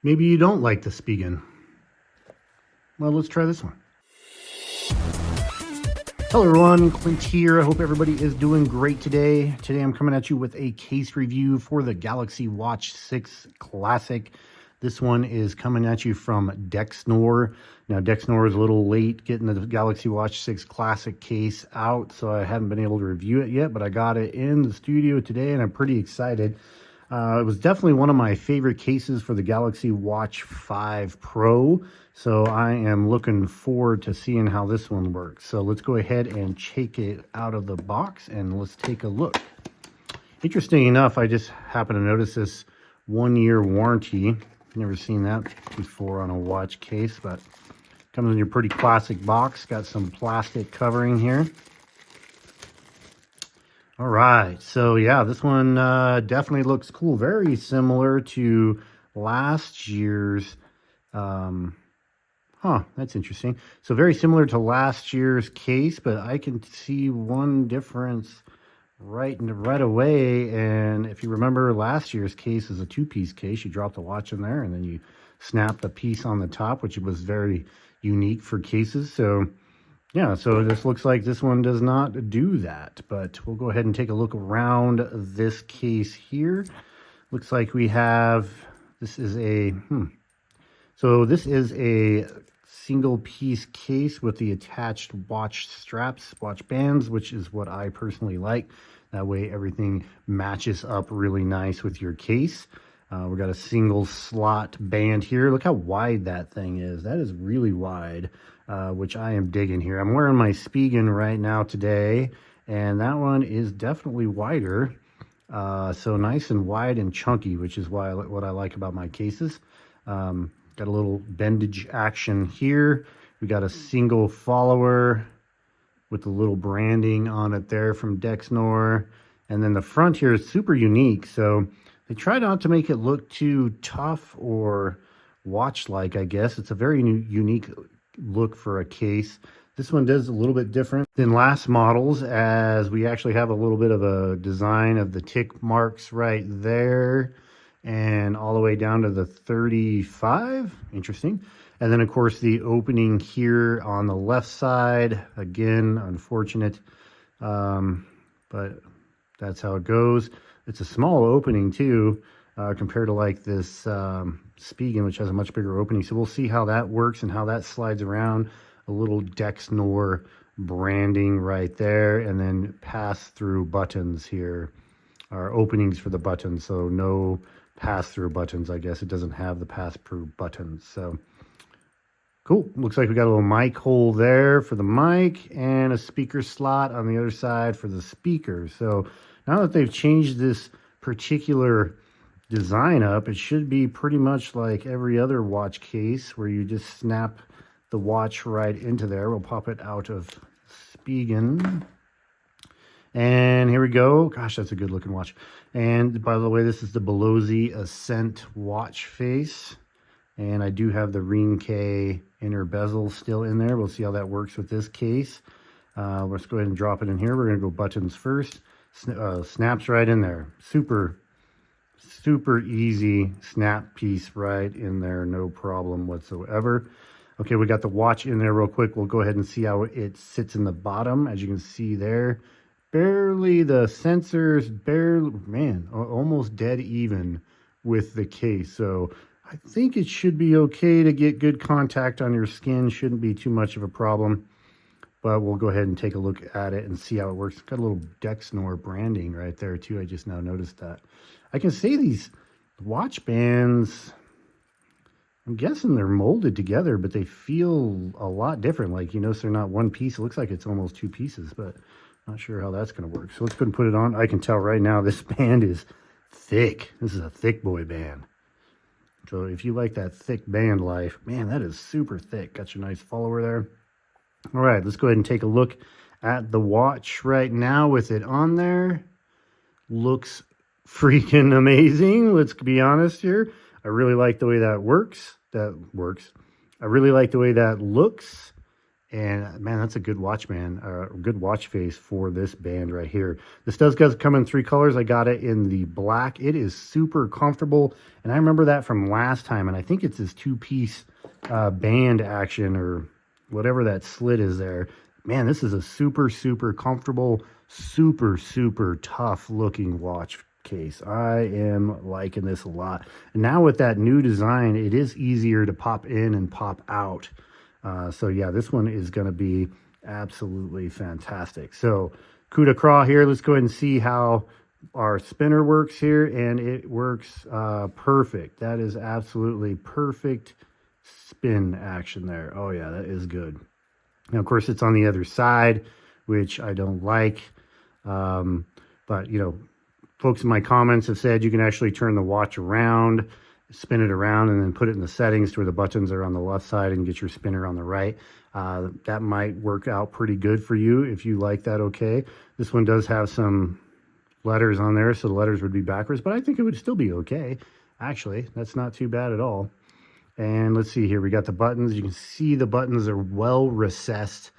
Maybe you don't like the Spigen. Well, let's try this one. Hello everyone, Clint here. I hope everybody is doing great today. Today I'm coming at you with a case review for the Galaxy Watch 6 Classic. This one is coming at you from Dexnor. Now Dexnor is a little late getting the Galaxy Watch 6 Classic case out, so I haven't been able to review it yet, but I got it in the studio today and I'm pretty excited. It was definitely one of my favorite cases for the Galaxy Watch 5 Pro, so I am looking forward to seeing how this one works. So let's go ahead and take it out of the box and let's take a look. Interesting enough, I just happened to notice this 1-year warranty. Never seen that before on a watch case, but comes in your pretty classic box. Got some plastic covering here. All right, so yeah, this one definitely looks cool. Very similar to last year's, that's interesting. So very similar to last year's case, but I can see one difference right away. And if you remember, last year's case is a 2-piece case. You drop the watch in there and then you snap the piece on the top, which was very unique for cases. So yeah, so this looks like this one does not do that, but we'll go ahead and take a look around this case here. Looks like we have, this is a, so this is a single piece case with the attached watch straps, watch bands, which is what I personally like. That way everything matches up really nice with your case. We've got a single slot band here. Look how wide that thing is. That is really wide, which I am digging here. I'm wearing my Spigen right now today, and that one is definitely wider. So nice and wide and chunky, which is what I like about my cases. Got a little bendage action here. We got a single follower with the little branding on it there from Dexnor. And then the front here is super unique. So they try not to make it look too tough or watch-like, I guess. It's a very unique look for a case. This one does a little bit different than last models, as we actually have a little bit of a design of the tick marks right there and all the way down to the 35. Interesting. And then, of course, the opening here on the left side. Again, unfortunate, but that's how it goes. It's a small opening, too, compared to like this Spigen, which has a much bigger opening. So we'll see how that works and how that slides around. A little Dexnor branding right there, and then pass-through buttons here, or openings for the buttons. So no pass-through buttons, I guess. It doesn't have the pass-through buttons. So cool. Looks like we got a little mic hole there for the mic and a speaker slot on the other side for the speaker. So now that they've changed this particular design up, it should be pretty much like every other watch case where you just snap the watch right into there. We'll pop it out of Spigen. And here we go. Gosh, that's a good looking watch. And by the way, this is the Belozzi Ascent watch face. And I do have the Ring K inner bezel still in there. We'll see how that works with this case. Let's go ahead and drop it in here. We're going to go buttons first. Snaps right in there. Super easy snap piece right in there. No problem whatsoever. Okay, we got the watch in there real quick. We'll go ahead and see how it sits in the bottom. As you can see there, barely, the sensors barely, man, almost dead even with the case. So I think it should be okay to get good contact on your skin. Shouldn't be too much of a problem. But we'll go ahead and take a look at it and see how it works. It's got a little Dexnor branding right there too. I just now noticed that. I can see these watch bands, I'm guessing they're molded together, but they feel a lot different. Like, you notice they're not one piece. It looks like it's almost 2 pieces, but not sure how that's going to work. So let's go and put it on. I can tell right now this band is thick. This is a thick boy band. So if you like that thick band life, man, that is super thick. Got your nice follower there. All right, let's go ahead and take a look at the watch right now with it on there. Looks freaking amazing. Let's be honest here. I really like the way that works. I really like the way that looks. And man, that's a good watch band, good watch face for this band right here. This does come in 3 colors. I got it in the black. It is super comfortable. And I remember that from last time. And I think it's this 2-piece band action or whatever that slit is there. Man, this is a super, super comfortable, super, super tough looking watch case. I am liking this a lot. And now with that new design, it is easier to pop in and pop out. So yeah, this one is going to be absolutely fantastic. So coup de grace here. Let's go ahead and see how our spinner works here. And it works perfect. That is absolutely perfect spin action there. Oh yeah, that is good. Now, of course, it's on the other side, which I don't like. But, you know, folks in my comments have said you can actually turn the watch around, spin it around, and then put it in the settings to where the buttons are on the left side and get your spinner on the right. That might work out pretty good for you if you like that. Okay. This one does have some letters on there, so the letters would be backwards, but I think it would still be okay. Actually, that's not too bad at all. And let's see here. We got the buttons. You can see the buttons are well recessed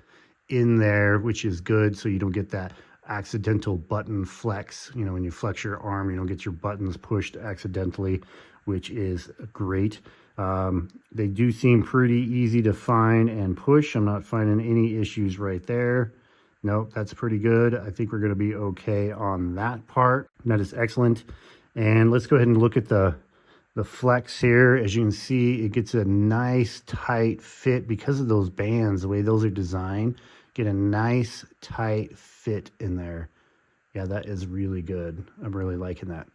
in there, which is good, so you don't get that accidental button flex. You know, when you flex your arm, you don't get your buttons pushed accidentally, which is great. They do seem pretty easy to find and push. I'm not finding any issues right there. Nope, that's pretty good. I think we're going to be okay on that part. That is excellent. And let's go ahead and look at the flex here. As you can see, it gets a nice tight fit because of those bands, the way those are designed. Get a nice tight fit in there. Yeah, that is really good. I'm really liking that.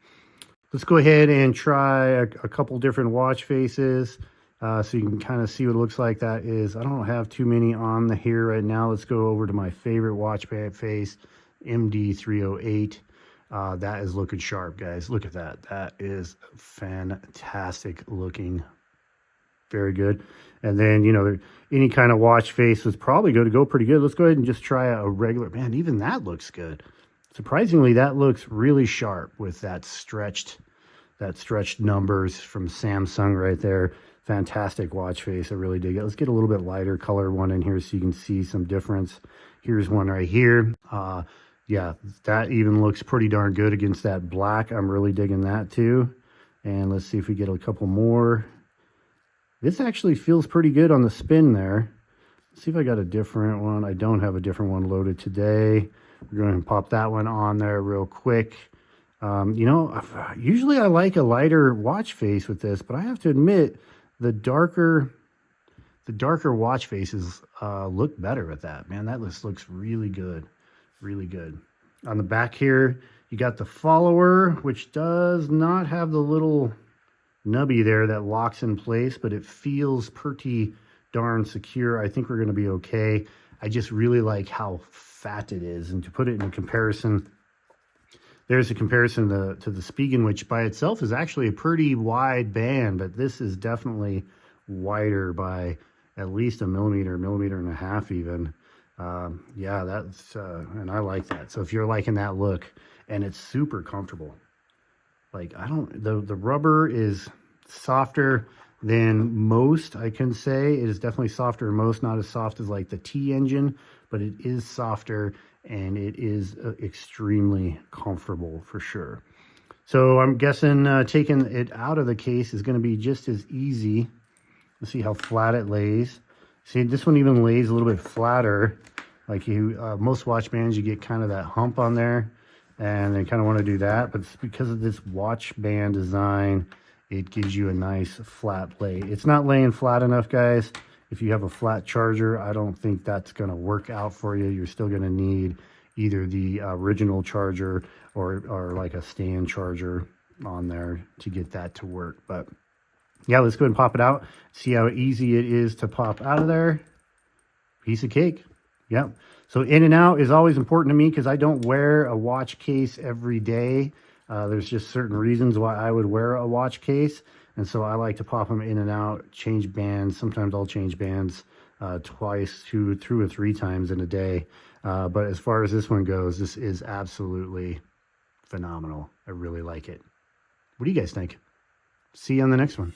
Let's go ahead and try a couple different watch faces so you can kind of see what it looks like. That is, I don't have too many on the here right now. Let's go over to my favorite watch face, MD308. That is looking sharp, guys. Look at that. That is fantastic looking. Very good. And then, you know, any kind of watch face is probably going to go pretty good. Let's go ahead and just try a regular. Man, even that looks good. Surprisingly, that looks really sharp with that stretched numbers from Samsung right there. Fantastic watch face. I really dig it. Let's get a little bit lighter color one in here so you can see some difference. Here's one right here. Yeah, that even looks pretty darn good against that black. I'm really digging that too. And let's see if we get a couple more. This actually feels pretty good on the spin there. Let's see if I got a different one. I don't have a different one loaded today. We're going to pop that one on there real quick. You know, usually I like a lighter watch face with this, but I have to admit the darker watch faces look better with that. Man, that looks really good. Really good. On the back here, you got the follower, which does not have the little nubby there that locks in place, but it feels pretty darn secure. I think we're going to be okay. I just really like how fat it is. And to put it in comparison, there's a comparison to the Spigen, which by itself is actually a pretty wide band, but this is definitely wider by at least a millimeter and a half even. Yeah, that's and I like that. So if you're liking that look, and it's super comfortable, like the rubber is softer than most. I can say it is definitely softer than most, not as soft as like the T engine, but it is softer and it is extremely comfortable for sure. So I'm guessing taking it out of the case is going to be just as easy. Let's see how flat it lays. See, this one even lays a little bit flatter. Like most watch bands, you get kind of that hump on there, and they kind of want to do that. But it's because of this watch band design, it gives you a nice flat lay. It's not laying flat enough, guys. If you have a flat charger, I don't think that's going to work out for you. You're still going to need either the original charger or like a stand charger on there to get that to work. But yeah, let's go ahead and pop it out. See how easy it is to pop out of there. Piece of cake. Yep. So in and out is always important to me because I don't wear a watch case every day. There's just certain reasons why I would wear a watch case. And so I like to pop them in and out, change bands. Sometimes I'll change bands twice, 2 or 3 times in a day. But as far as this one goes, this is absolutely phenomenal. I really like it. What do you guys think? See you on the next one.